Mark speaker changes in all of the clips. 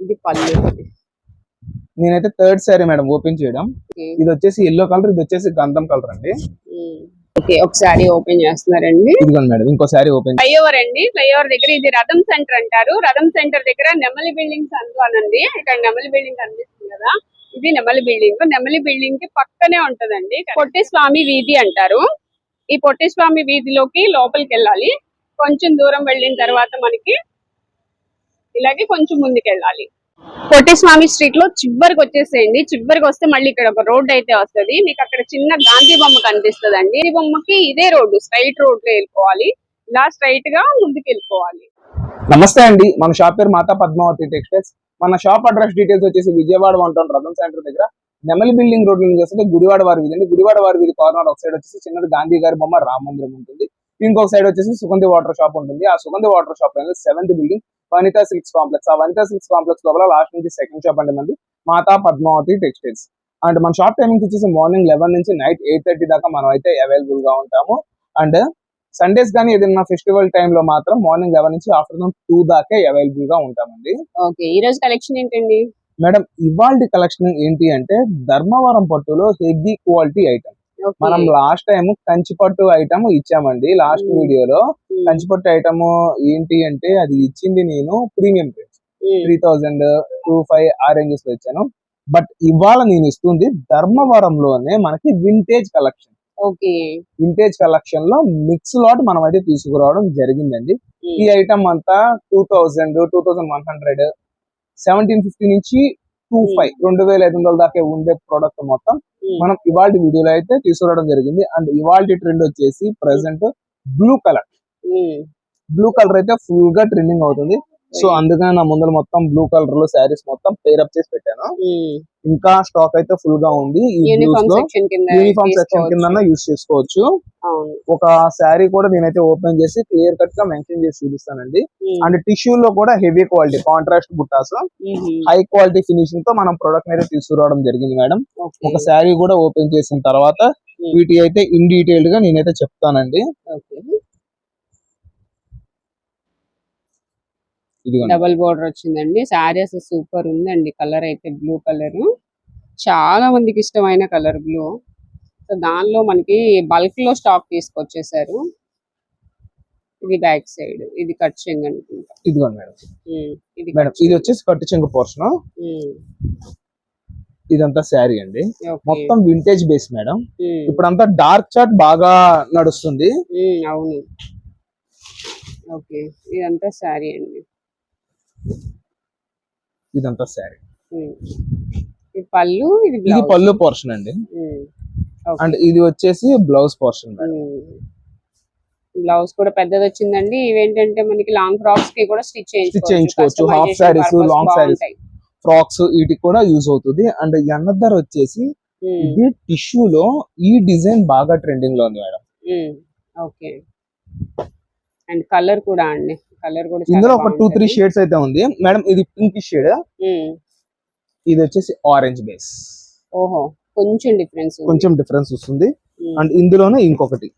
Speaker 1: ఇది పళ్ళు.
Speaker 2: నేనైతే థర్డ్ శారీ మేడం ఓపెన్ చేయడం. ఇది వచ్చేసి ఎల్లో కలర్, ఇది వచ్చేసి గంధం కలర్ అండి.
Speaker 1: ఓకే, ఒక శారీ ఓపెన్ చేస్తున్నారండి.
Speaker 2: ఇదిగోండి మేడం, ఇంకో శారీ ఓపెన్.
Speaker 1: ఫ్లైఓవర్ అండి, ఫ్లైఓవర్ దగ్గర ఇది రథం సెంటర్ అంటారు. రథం సెంటర్ దగ్గర నెమలి బిల్డింగ్స్ అండి. ఇక్కడ నెమలి బిల్డింగ్ కనిపిస్తుంది కదా, ఇది నెమలి బిల్డింగ్. నెమలి బిల్డింగ్ కి పక్కనే ఉంటదండి పొట్టి స్వామి వీధి అంటారు. ఈ పొట్టి స్వామి వీధిలోకి లోపలికి వెళ్ళాలి. కొంచెం దూరం వెళ్ళిన తర్వాత మనకి ఇలాగే కొంచెం ముందుకు వెళ్ళాలి. పొట్టి స్వామి స్ట్రీట్ లో చివరికి వచ్చేసేయండి. చివరికి వస్తే మళ్ళీ ఇక్కడ ఒక రోడ్ అయితే వస్తుంది. మీకు అక్కడ చిన్న గాంధీ బొమ్మ కనిపిస్తుంది అండి. ఈ బొమ్మకి ఇదే రోడ్డు, స్ట్రైట్ రోడ్ లో వెళ్ళిపోవాలి. ఇలా స్ట్రైట్ గా ముందుకు వెళ్ళిపోవాలి.
Speaker 2: నమస్తే అండి, మన షాప్ పేరు మాతా పద్మావతి టెక్స్టైల్స్. మన షాప్ అడ్రస్ డీటెయిల్స్ వచ్చేసి విజయవాడ 1 టౌన్ రథం సెంటర్ దగ్గర నెమలి బిల్డింగ్ రోడ్ నుంచి వస్తే గుడివాడ వారి వీధి అండి. గుడివాడ వారి వీధి కార్నర్ ఒక సైడ్ వచ్చేసి చిన్నది గాంధీ గారి బొమ్మ రామ మందిరం ఉంటుంది. ఇంకొక సైడ్ వచ్చేసి సుగంధి వాటర్ షాప్ ఉంటుంది. ఆ సుగంధి వాటర్ షాప్ అనేది 7th building Vanitha silks complex. ఆ వనితా సిల్క్స్ కాంప్లెక్స్ లోపల లాస్ట్ నుంచి సెకండ్ షాప్ అండి మంది మాతా పద్మావతి టెక్స్టైల్స్. అండ్ మన షాప్ టైమింగ్ వచ్చేసి మార్నింగ్ 11 నుంచి నైట్ 8:30 దాకా మనం అయితే అవైలబుల్ గా ఉంటాము. అండ్ సండేస్ కానీ ఏదైనా ఫెస్టివల్ టైమ్ లో మాత్రం మార్నింగ్ 11 నుంచి ఆఫ్టర్నూన్ 2 దాకా అవైలబుల్ గా ఉంటామండి.
Speaker 1: ఓకే, ఈ రోజు కలెక్షన్ ఏంటండి
Speaker 2: మేడం? ఇవాళ కలెక్షన్ ఏంటి అంటే ధర్మవరం పట్టులో హెవీ క్వాలిటీ ఐటమ్. మనం లాస్ట్ టైం కంచిపట్టు ఐటమ్ ఇచ్చామండి. లాస్ట్ వీడియోలో కంచిపట్టు ఐటమ్ ఏంటి అంటే అది ఇచ్చింది నేను ప్రీమియం ప్రైస్ 3000, 25 ఆ రేంజెస్ లో ఇచ్చాను. బట్ ఇవాళ నేను ఇస్తుంది ధర్మవరంలోనే మనకి vintage collection.
Speaker 1: Okay,
Speaker 2: vintage collection లో మిక్స్ లాట్ మనం అయితే తీసుకురావడం జరిగిందండి. ఈ ఐటమ్ అంతా 2000, 2100, 1750 నుంచి 2500 దాకా ఉండే ప్రోడక్ట్ మొత్తం మనం ఇవాళ వీడియోలో అయితే తీసుకురావడం జరిగింది. అండ్ ఇవాళ ట్రెండ్ వచ్చేసి present blue colour. Blue colour అయితే ఫుల్ గా ట్రెండింగ్ అవుతుంది. సో అందుకని నా ముందర మొత్తం బ్లూ కలర్ లో శారీస్ మొత్తం పేరప్ చేసి పెట్టాను. ఇంకా స్టాక్ అయితే ఫుల్ గా ఉంది. ఈ యూనిఫామ్ సెక్షన్ కింద యూస్ చేసుకోవచ్చు. ఒక శారీ కూడా నేనైతే ఓపెన్ చేసి క్లియర్ కట్ గా మెన్షన్ చేసి చూపిస్తానండి. అండ్ టిష్యూ లో కూడా హెవీ క్వాలిటీ కాంట్రాస్ట్ బుట్టాస్, హై క్వాలిటీ ఫినిషింగ్ తో మనం ప్రొడక్ట్ అయితే తీసుకురావడం జరిగింది మేడం. ఒక శారీ కూడా ఓపెన్ చేసిన తర్వాత వీటి అయితే ఇన్ డీటెయిల్డ్ గా నేనైతే చెప్తానండి.
Speaker 1: డబుల్ బోర్డర్ వచ్చిందండి. శారీ అసలు సూపర్ ఉందండి. కలర్ అయితే బ్లూ కలర్, చాలా మందికి ఇష్టమైన కలర్ బ్లూ. సో దానిలో మనకి బల్క్ లో స్టాక్ తీసుకొచ్చేసారు. ఇది బ్యాక్ సైడ్, ఇది కట్ చెంగు అనుకుంటా.
Speaker 2: ఇదిగోండి మేడం, ఇది వచ్చేసి కట్ చెంగు పోర్షన్. ఇదంతా శారీ అండి, మొత్తం వింటేజ్ బేస్ మేడం. ఇప్పుడంతా డార్క్ చార్ట్ బాగా నడుస్తుంది.
Speaker 1: అవును, ఓకే. ఇదంతా శారీ అండి,
Speaker 2: ఇదంతా శారీ.
Speaker 1: పళ్ళు, ఇది
Speaker 2: పళ్ళు పోర్షన్ అండి. అండ్ ఇది వచ్చేసి బ్లౌజ్ పోర్షన్.
Speaker 1: బ్లౌజ్ కూడా పెద్దది వచ్చిందండి. ఇవేంటంటే మనకి లాంగ్ ఫ్రాక్స్ కి కూడా స్టిచ్
Speaker 2: చేయించుకోవచ్చు. Half saris, long saris, frocks వీటికి కూడా యూజ్ అవుతుంది. అండ్ అనదర్ వచ్చేసి ఇది టిష్యూ లో ఈ డిజైన్ బాగా ట్రెండింగ్ లో ఉంది మేడం.
Speaker 1: ఓకే, అండ్ కలర్ కూడా అండి, కలర్ కూడా
Speaker 2: ఇందులో ఒక 2-3 షేడ్స్ అయితే ఉంది మేడం. ఇది పింక్ షేడ్, ఇది వచ్చేసి ఆరెంజ్ బేస్.
Speaker 1: ఓహో, కొంచెం
Speaker 2: డిఫరెన్స్ వస్తుంది. అండ్ ఇందులోనే ఇంకొకటి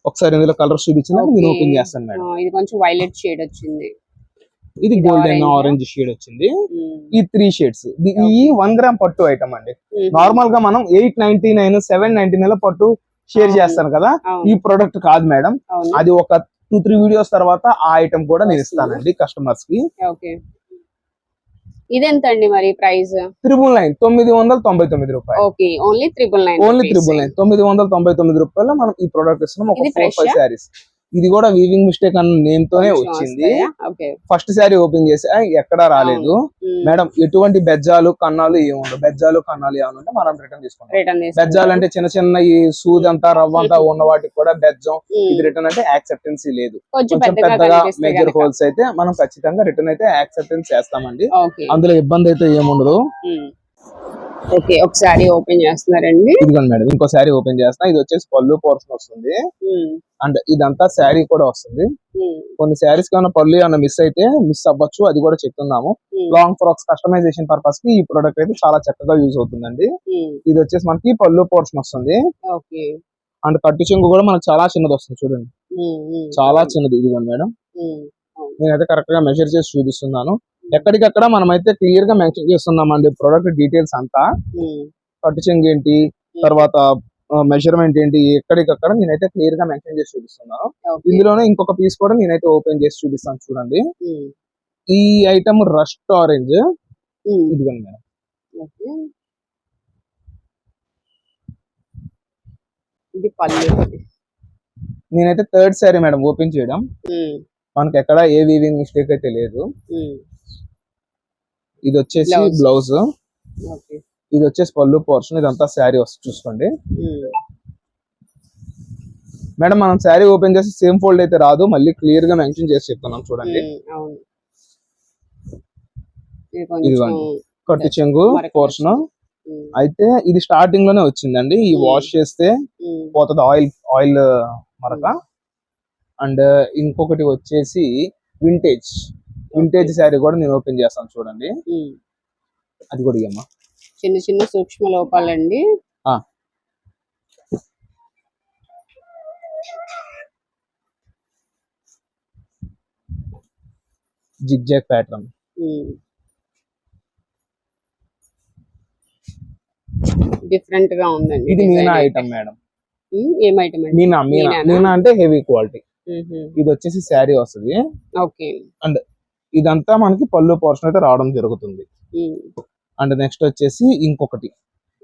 Speaker 2: ఒకసారి ఇందులో కలర్ చూపించిన నేను ఓపెన్ చేస్తాను మేడం.
Speaker 1: ఇది కొంచెం వైలెట్ షేడ్ వచ్చింది,
Speaker 2: ఇది గోల్డెన్ ఆరెంజ్ షేడ్ వచ్చింది. ఈ 3 షేడ్స్. ఈ 1 గ్రామ్ పట్టు ఐటమ్ అండి. నార్మల్ గా మనం 899, 799 పట్టు షేర్ చేస్తాను కదా, ఈ ప్రొడక్ట్ కాదు మేడం. అది ఒక 2-3 వీడియోస్ తర్వాత ఆ ఐటమ్ కూడా నేను ఇస్తానండి కస్టమర్స్ కి.
Speaker 1: ఇదెంత అండి మరి ప్రైస్?
Speaker 2: 999 రూపాయలు.
Speaker 1: Okay, only 999.
Speaker 2: 999 రూపాయలు మనం ఈ ప్రొడక్ట్ ఇస్తున్నాం. ఒక 4-5 శారీస్. ఇది కూడా వీవింగ్ మిస్టేక్ అన్న నేమ్ తోనే వచ్చింది. ఫస్ట్ శారీ ఓపెన్ చేసి ఎక్కడా రాలేదు మేడం. ఎటువంటి బెజ్జాలు కన్నాలు ఏముండవు. బెజ్జాలు కన్నాలు ఏమన్నా మనం రిటర్న్ తీసుకుంటాం. బెజ్జాలు అంటే చిన్న చిన్న ఈ సూది అంతా రవ్వ అంతా ఉన్న వాటికి కూడా బెజ్జం. ఇది రిటర్న్ అంటే యాక్సెప్టెన్సీ లేదు. కొంచెం పెద్దగా మేజర్ హోల్స్ అయితే మనం ఖచ్చితంగా రిటర్న్ అయితే యాక్సెప్టెన్స్ చేస్తామండి. అందులో ఇబ్బంది అయితే ఏముండదు.
Speaker 1: ఓకే, ఒక శారీ ఓపెన్ చేస్తున్నారండి.
Speaker 2: ఇదిగోండి మేడం, ఇంకో శారీ ఓపెన్ చేస్తున్నా. ఇది వచ్చేసి పళ్ళు పోర్షన్ వస్తుంది. అండ్ ఇదంతా శారీ కూడా వస్తుంది. కొన్ని శారీస్ కన్నా పళ్ళు ఏమన్నా మిస్ అయితే మిస్ అవ్వచ్చు, అది కూడా చెప్తున్నాము. లాంగ్ ఫ్రాక్స్ కస్టమైజేషన్ పర్పస్ కి ఈ ప్రొడక్ట్ అయితే చాలా చక్కగా యూజ్ అవుతుందండి. ఇది వచ్చేసి మనకి పళ్ళు పోర్షన్ వస్తుంది. అండ్ కట్టు చెంగు కూడా మనకు చాలా చిన్నది వస్తుంది. చూడండి, చాలా చిన్నది. ఇదిగోండి మేడం, నేనైతే కరెక్ట్ గా మెజర్ చేసి చూపిస్తున్నాను. ఎక్కడికక్కడ మనమైతే క్లియర్ గా మెన్షన్ చేస్తున్నామండి ప్రొడక్ట్ డీటెయిల్స్ అంతా. కట్టు చెంగు ఏంటి, తర్వాత మెజర్మెంట్ ఏంటి, ఎక్కడికక్కడ నేనైతే క్లియర్ గా మెన్షన్ చేసి చూపిస్తున్నాను. ఇందులోనే ఇంకొక పీస్ కూడా నేనైతే ఓపెన్ చేసి చూపిస్తాను చూడండి. ఈ ఐటమ్ రస్ట్ ఆరెంజ్, ఇదిగోండి మేడం.
Speaker 1: ఇది పళ్ళు.
Speaker 2: నేనైతే థర్డ్ సారీ మేడం ఓపెన్ చేయడం. మనకి ఎక్కడ ఏ వీవింగ్ మిస్టేక్ అయితే లేదు. ఇది వచ్చేసి బ్లౌజ్, ఇది వచ్చేసి పళ్ళు పోర్షన్, ఇదంతా శారీ వస్తుంది చూసుకోండి మేడం. మనం శారీ ఓపెన్ చేసి సేమ్ ఫోల్డ్ అయితే రాదు, మళ్ళీ క్లియర్ గా మెన్షన్ చేసి చెప్తున్నాం చూడండి. ఇదిగోండి కట్టు చెంగు పోర్షన్. అయితే ఇది స్టార్టింగ్ లోనే వచ్చిందండి. ఈ వాష్ చేస్తే పోతుంది ఆయిల్ మరక. అండ్ ఇంకొకటి వచ్చేసి వింటేజ్ శారీ కూడా నేను ఓపెన్ చేస్తాను చూడండి. అది కూడా ఇమ్మా.
Speaker 1: చిన్న చిన్న సూక్ష్మ లోపాలండి.
Speaker 2: Zigzag pattern.
Speaker 1: డిఫరెంట్ గా ఉందండి.
Speaker 2: ఇది మీనా ఐటమ్ మేడం.
Speaker 1: ఏం ఐటమ్ అండి?
Speaker 2: మీనా అంటే హెవీ క్వాలిటీ. ఇది వచ్చేసి శారీ వస్తుంది.
Speaker 1: ఓకే.
Speaker 2: అండ్ ఇదంతా మనకి పళ్ళు పోర్షన్ అయితే రావడం జరుగుతుంది. అండ్ నెక్స్ట్ వచ్చేసి ఇంకొకటి,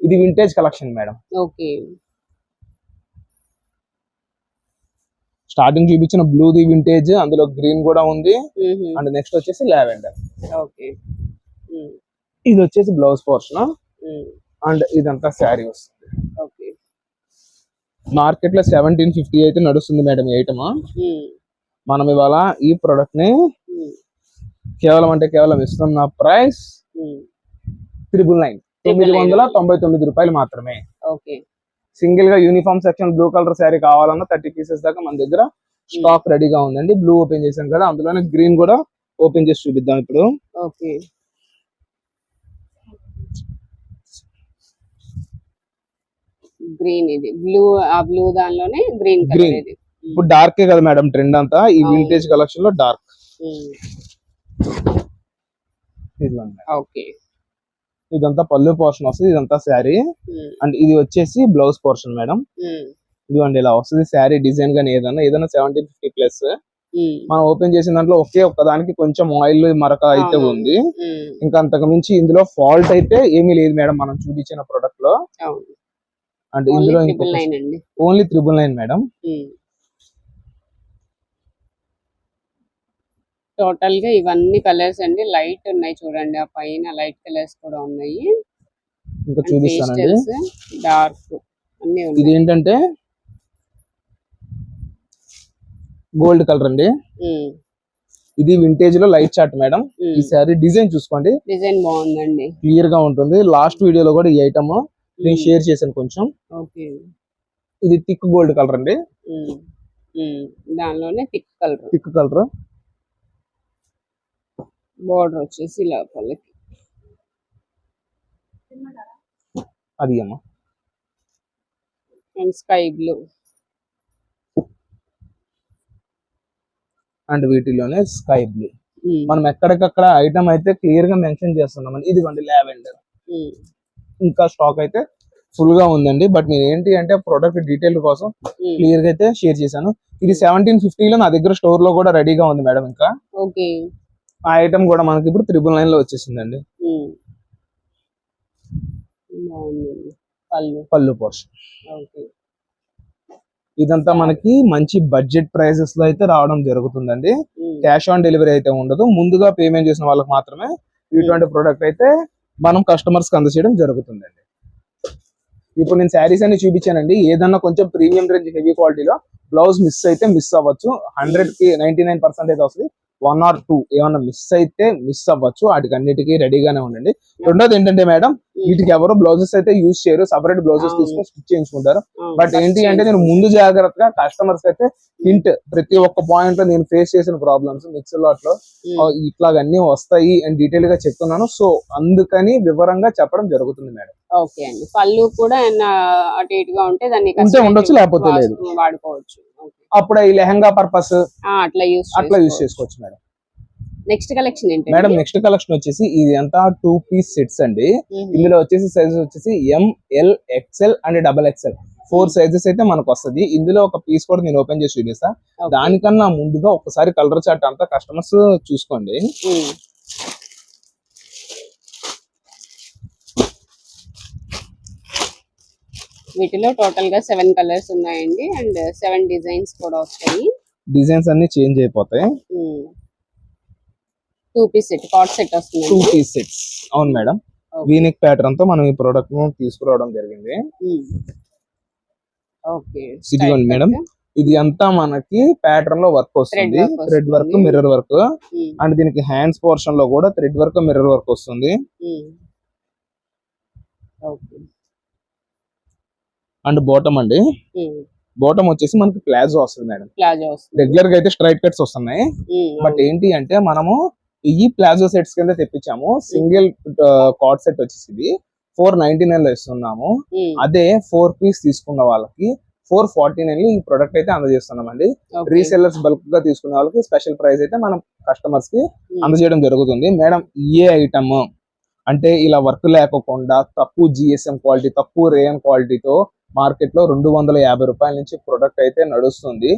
Speaker 2: ఇది vintage collection madam.
Speaker 1: Okay.
Speaker 2: Starting చూపించిన బ్లూది వింటేజ్, అందులో గ్రీన్ కూడా ఉంది. అండ్ నెక్స్ట్ వచ్చేసి లావెండర్.
Speaker 1: ఓకే.
Speaker 2: ఇది వచ్చేసి బ్లౌజ్ పోర్షన్. అండ్ ఇదంతా శారీ వస్తుంది.
Speaker 1: ఓకే.
Speaker 2: మార్కెట్ లో 1750 అయితే నడుస్తుంది మేడం ఈ ఐటమ్. మనం ఇవాళ ఈ ప్రొడక్ట్ ని కేవలం ఇస్తున్న ప్రైస్ 999, 999 రూపాయలు మాత్రమే.
Speaker 1: ఓకే.
Speaker 2: సింగిల్ గా uniform section blue colour sari కావాలన్నా 30 పీసెస్ దాకా మన దగ్గర స్టాక్ రెడీగా ఉందండి. బ్లూ ఓపెన్ చేశాను కదా, అందులోనే గ్రీన్ కూడా ఓపెన్ చేసి చూపిద్దాం ఇప్పుడు.
Speaker 1: ఓకే. గ్రీన్, ఇది బ్లూ, ఆ బ్లూ దానిలోనే గ్రీన్ కలర్. ఇది
Speaker 2: ఇప్పుడు డార్కే కదా మేడం ట్రెండ్ అంతా, ఈ వింటేజ్ కలెక్షన్ లో డార్క్.
Speaker 1: ఓకే.
Speaker 2: ఇదంతా పళ్ళు పోర్షన్ వస్తుంది, ఇదంతా శారీ. అండ్ ఇది వచ్చేసి బ్లౌజ్ పోర్షన్ మేడం. ఇదిగోండి ఇలా వస్తుంది శారీ డిజైన్ గానీ ఏదైనా 1750 ప్లస్. మనం ఓపెన్ చేసిన దాంట్లో ఒక్క దానికి కొంచెం ఆయిల్ మరక అయితే ఉంది. ఇంకా అంతకు మించి ఇందులో ఫాల్ట్ అయితే ఏమీ లేదు మేడం మనం చూపించిన ప్రొడక్ట్ లో. అండ్ ఇందులో ఓన్లీ 999 మేడం.
Speaker 1: టోటల్ గా ఇవన్నీ కలర్స్ అండి, లైట్ ఉన్నాయి చూడండి, ఆ పైన లైట్ కలర్స్ కూడా ఉన్నాయి.
Speaker 2: ఇంకా చూపిస్తానండి.
Speaker 1: డార్క్ అన్ని ఉన్నాయి.
Speaker 2: ఇది ఏంటంటే గోల్డ్ కలర్ అండి. ఇది వింటేజ్ లో లైట్ చార్ట్ మేడం. ఈ సారీ డిజైన్ చూసుకోండి,
Speaker 1: డిజైన్ బాగుందండి,
Speaker 2: క్లియర్ గా ఉంటుంది. లాస్ట్ వీడియోలో కూడా ఈ ఐటమ్ నేను షేర్ చేశాను కొంచెం.
Speaker 1: ఓకే.
Speaker 2: ఇది థిక్ గోల్డ్ కలర్ అండి.
Speaker 1: దానిలోనే థిక్
Speaker 2: కలర్.
Speaker 1: బోర్డర్ వచ్చేసి లోపలికి
Speaker 2: అది అమ్మా.
Speaker 1: And sky blue.
Speaker 2: అండ్ వీటిలోనే స్కై బ్లూ. మనం ఎక్కడికక్కడ ఐటమ్ అయితే క్లియర్ గా మెన్షన్ చేస్తున్నాం. ఇదిగోండి లావెండర్. ఇంకా స్టాక్ అయితే ఫుల్ గా ఉందండి. బట్ నేను ఏంటి అంటే ప్రొడక్ట్ డీటెయిల్ కోసం క్లియర్ గా అయితే షేర్ చేశాను. ఇది 1750 లో నా దగ్గర స్టోర్ లో కూడా రెడీగా ఉంది మేడం. ఇంకా ఆ ఐటమ్ కూడా మనకి ఇప్పుడు 999 లో వచ్చేసిందండి. పళ్ళు పోర్షన్. ఇదంతా మనకి మంచి బడ్జెట్ ప్రైసెస్ లో అయితే రావడం జరుగుతుందండి. క్యాష్ ఆన్ డెలివరీ అయితే ఉండదు. ముందుగా పేమెంట్ చేసిన వాళ్ళకి మాత్రమే ఇటువంటి ప్రొడక్ట్ అయితే మనం కస్టమర్స్ కి అందజేయడం జరుగుతుందండి. ఇప్పుడు నేను శారీస్ అన్ని చూపించానండి. ఏదన్నా కొంచెం ప్రీమియం రేంజ్ హెవీ క్వాలిటీలో బ్లౌజ్ మిస్ అయితే మిస్ అవ్వచ్చు. 100కి 99% వస్తుంది. 1 or 2 ఏమన్నా మిస్ అయితే మిస్ అవ్వచ్చు. వాటికి అన్నిటికీ రెడీగానే ఉండండి. రెండోది ఏంటంటే మేడం, వీటికి ఎవరు బ్లౌజెస్ అయితే యూజ్ చేయరు, సపరేట్ బ్లౌజెస్ తీసుకొని స్టిచ్ చేయించుకుంటారు. బట్ ఏంటి అంటే నేను ముందు జాగ్రత్తగా కస్టమర్స్ అయితే హింట్, ప్రతి ఒక్క పాయింట్ లో నేను ఫేస్ చేసిన ప్రాబ్లమ్స్ మిక్స్ లాట్ లో ఇట్లాగన్నీ వస్తాయి అని డీటెయిల్ గా చెప్తున్నాను. సో అందుకని వివరంగా చెప్పడం జరుగుతుంది మేడం.
Speaker 1: ఓకే అండి. పళ్ళు కూడా అటు ఇటుగా ఉంటే దాన్ని
Speaker 2: ఉండొచ్చు, లేకపోతే లేదు,
Speaker 1: వాడుకోవచ్చు.
Speaker 2: అప్పుడు ఈ లెహంగా పర్పస్
Speaker 1: అట్లా యూజ్
Speaker 2: చేసుకోవచ్చు మేడం.
Speaker 1: నెక్స్ట్ కలెక్షన్ ఏంటి
Speaker 2: మేడం నెక్స్ట్ కలెక్షన్ వచ్చేసి ఇది అంతా 2 పీస్ సెట్స్ అండి. ఇందులో వచ్చేసి సైజెస్ వచ్చేసి ML XL and XXL 4 sizes అయితే మనకు వస్తది. ఇందులో ఒక పీస్ కూడా నేను ఓపెన్ చేసి చూపిస్తా. దానికన్నా ముందుగా ఒకసారి కలర్ చార్ట్ అంతా కస్టమర్స్ చూసుకోండి.
Speaker 1: వీటిలో టోటల్ గా 7 కలర్స్ ఉన్నాయండి అండ్ 7 డిజైన్స్ కూడా వస్తాయి.
Speaker 2: డిజైన్స్ అన్ని చేంజ్ అయిపోతాయి.
Speaker 1: 2 పీస్ సెట్ కార్డ్ సెట్ వస్తుంది.
Speaker 2: 2 పీస్ సెట్స్ అవును మేడం. వీనిక్ ప్యాటర్న్ తో మనం ఈ ప్రోడక్ట్ ను తీసుకురావడం జరిగింది.
Speaker 1: ఓకే
Speaker 2: ఇదిగోండి మేడం, ఇది అంతా మనకి ప్యాటర్న్ లో వర్క్ వస్తుంది. Thread work, mirror work and దీనికి హ్యాండ్స్ పోర్షన్ లో కూడా థ్రెడ్ వర్క్, మిర్రర్ వర్క్ వస్తుంది. అండ్ బాటమ్ అండి, బాటమ్ వచ్చేసి మనకి ప్లాజో వస్తుంది మేడం. రెగ్యులర్ గా అయితే స్ట్రైట్ కట్స్ వస్తున్నాయి. బట్ ఏంటి అంటే మనము ఈ ప్లాజో సెట్స్ కింద తెప్పించాము. సింగిల్ కార్డ్ సెట్ వచ్చేసి ఇది 499 లో ఇస్తున్నాము. అదే 4 పీస్ తీసుకున్న వాళ్ళకి 449 ఈ ప్రొడక్ట్ అయితే అందజేస్తున్నామండి. రీసెల్లర్స్ బల్క్ గా తీసుకున్న వాళ్ళకి స్పెషల్ ప్రైస్ అయితే మనం కస్టమర్స్ కి అందజేయడం జరుగుతుంది. మేడం ఏ ఐటమ్ అంటే ఇలా వర్క్ లేకోకుండా తక్కువ GSM క్వాలిటీ, తక్కువ రేయన్ క్వాలిటీతో మార్కెట్ లో 250 రూపాయల నుంచి ప్రొడక్ట్ అయితే నడుస్తుంది.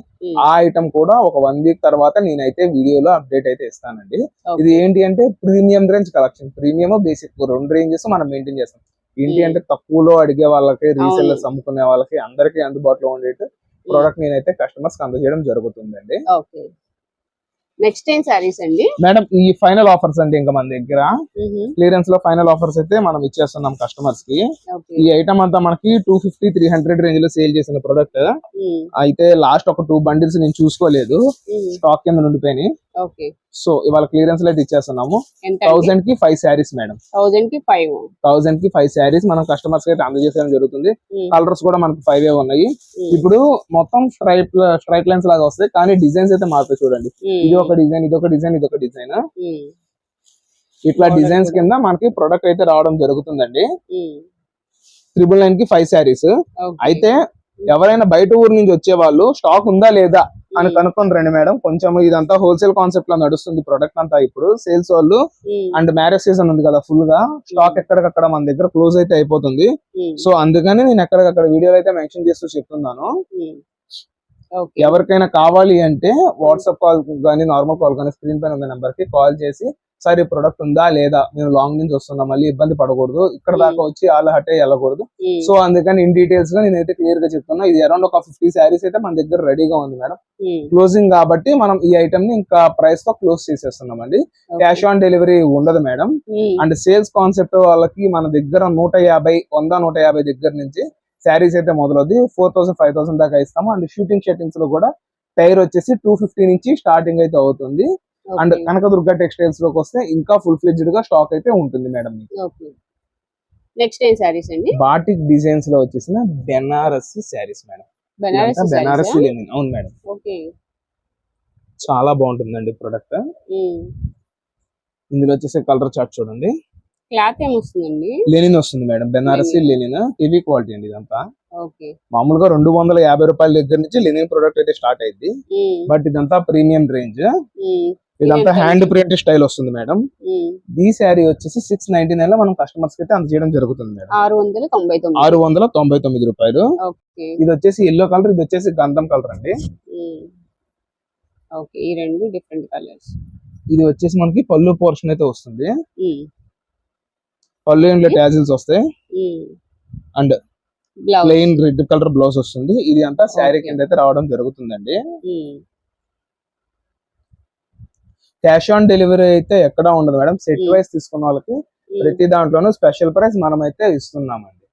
Speaker 2: ఆ ఐటమ్ కూడా ఒక 1 వీక్ తర్వాత నేనైతే వీడియోలో అప్డేట్ అయితే ఇస్తానండి. ఇది ఏంటి అంటే premium range collection. Premium, basic 2 ranges మనం మెయింటైన్ చేస్తాం. ఏంటి అంటే తక్కువలో అడిగే వాళ్ళకి, రీసెల్లర్స్ అమ్ముకునే వాళ్ళకి అందరికి అందుబాటులో ఉండేట్టు ప్రోడక్ట్ నేనైతే కస్టమర్స్ కి అందజేయడం జరుగుతుందండి.
Speaker 1: నెక్స్ట్ ఏం సారీస్ అండి
Speaker 2: మేడం? ఈ ఫైనల్ ఆఫర్స్ అండి, ఇంకా మన దగ్గర క్లియరెన్స్ లో ఫైనల్ ఆఫర్స్ అయితే మనం ఇచ్చేస్తున్నాం కస్టమర్స్ కి. ఈ ఐటమ్ అంతా మనకి 250-300 రేంజ్ లో సేల్ చేసిన ప్రొడక్ట్ అయితే లాస్ట్ ఒక 2 బండిల్స్ నేను చూసుకోలేదు, స్టాక్ కింద ఉండిపోయినాయి. సో ఇవాళ క్లియరెన్స్ లో అయితే ఇచ్చేస్తున్నాము. 1000 కి 5 శారీస్ మేడం. 1000 కి 5 శారీస్ మనం కస్టమర్స్ కి అయితే అందజేయడం జరుగుతుంది. కలర్స్ కూడా మనకి 5 ఉన్నాయి. ఇప్పుడు మొత్తం స్ట్రైట్ లైన్స్ లాగా వస్తాయి, కానీ డిజైన్స్ అయితే మారుతాయి. చూడండి, ఇది ఒక డిజైన్, ఇదొక డిజైన్, ఇదొక డిజైన్. ఇట్లా డిజైన్స్ కింద మనకి ప్రొడక్ట్ అయితే రావడం జరుగుతుందండి. 999 కి 5 శారీస్. అయితే ఎవరైనా బయట ఊరు నుంచి వచ్చే వాళ్ళు స్టాక్ ఉందా లేదా అని కనుక్కొని రండి మేడం. కొంచెం ఇదంతా హోల్సేల్ కాన్సెప్ట్ లో నడుస్తుంది ప్రొడక్ట్ అంతా. ఇప్పుడు సేల్స్ వాళ్ళు అండ్ మ్యారేజ్ సీజన్ ఉంది కదా, ఫుల్ గా స్టాక్ ఎక్కడికక్కడ మన దగ్గర క్లోజ్ అయితే అయిపోతుంది. సో అందుకని నేను ఎక్కడికక్కడ వీడియోలో అయితే మెన్షన్ చేస్తూ చెప్తున్నాను. ఎవరికైనా కావాలి అంటే వాట్సాప్ కాల్ కానీ నార్మల్ కాల్ కానీ స్క్రీన్ పైన ఉన్న నెంబర్ కి కాల్ చేసి సార్ ఈ ప్రొడక్ట్ ఉందా లేదా, మేము లాంగ్ నుంచి వస్తున్నాం, మళ్ళీ ఇబ్బంది పడకూడదు, ఇక్కడ దాకా వచ్చి ఆల్ హట్టే వెళ్ళకూడదు. సో అందుకని ఇన్ డీటెయిల్స్ గా నేనైతే క్లియర్ గా చెప్తున్నా. ఇది అరౌండ్ ఒక 50 శారీస్ అయితే మన దగ్గర రెడీగా ఉంది మేడం. క్లోజింగ్ కాబట్టి మనం ఈ ఐటమ్ ని ఇంకా ప్రైస్ తో క్లోజ్ చేసేస్తున్నాం అండి. క్యాష్ ఆన్ డెలివరీ ఉండదు మేడం. అండ్ సేల్స్ కాన్సెప్ట్ వాళ్ళకి మన దగ్గర 150 దగ్గర నుంచి శారీస్ అయితే మొదలవుతుంది. 4000-5000 దాకా ఇస్తాము. అండ్ షూటింగ్ షర్టింగ్స్ లో కూడా టైర్ వచ్చేసి 250 నుంచి స్టార్టింగ్ అయితే అవుతుంది. అండ్ కనకదుర్గ టెక్స్టైల్స్ లోకి వస్తే ఇంకా ఫుల్ ఫ్లెడ్జ్డ్ గా స్టాక్ అయితే ఉంటుంది మేడం.
Speaker 1: నెక్స్ట్ ఏం సారీస్ అండి?
Speaker 2: బాటిక్ డిజైన్స్ లో వచ్చేసిన బెనారసి శారీస్ మేడం. బెనారసి లెనిన్. అవును మేడం, చాలా బాగుంటుందండి ప్రొడక్ట్. ఇందులో వచ్చేసి కలర్ చార్ట్ చూడండి.
Speaker 1: క్లాత్ ఏమొస్తుందండి?
Speaker 2: లెనిన్ వస్తుంది madam. Banarasi linen heavy quality అండి. ఇదంతా మామూలుగా 250 రూపాయల దగ్గర నుంచి లెనిన్ ప్రొడక్ట్ అయితే స్టార్ట్ అయింది. బట్ ఇదంతా ప్రీమియం రేంజ్. ఇదంతా హ్యాండ్ ప్రింట్ స్టైల్ వస్తుంది మేడం. ఈ శారీ వచ్చేసి 699 లో మనం కస్టమర్స్ కి అయితే అందజేయడం జరుగుతుంది మేడం. 699 రూపాయలు. ఇది వచ్చేసి ఎల్లో కలర్, ఇది వచ్చేసి గంధం కలర్ అండి.
Speaker 1: ఈ రెండు డిఫరెంట్ కలర్స్.
Speaker 2: ఇది వచ్చేసి మనకి పళ్ళు పోర్షన్ అయితే వస్తుంది. పళ్ళు ఇంట్లో టాజిల్స్ వస్తాయి and plain red colour blouse వస్తుంది. ఇది అంతా శారీ కింద అయితే రావడం జరుగుతుందండి. క్యాష్ ఆన్ డెలివరీ అయితే ఎక్కడ ఉండదు మేడం. సెట్ వైస్ తీసుకున్న వాళ్ళకి ప్రతి దాంట్లోనూ స్పెషల్ ప్రైస్ మనం అయితే ఇస్తున్నామండి.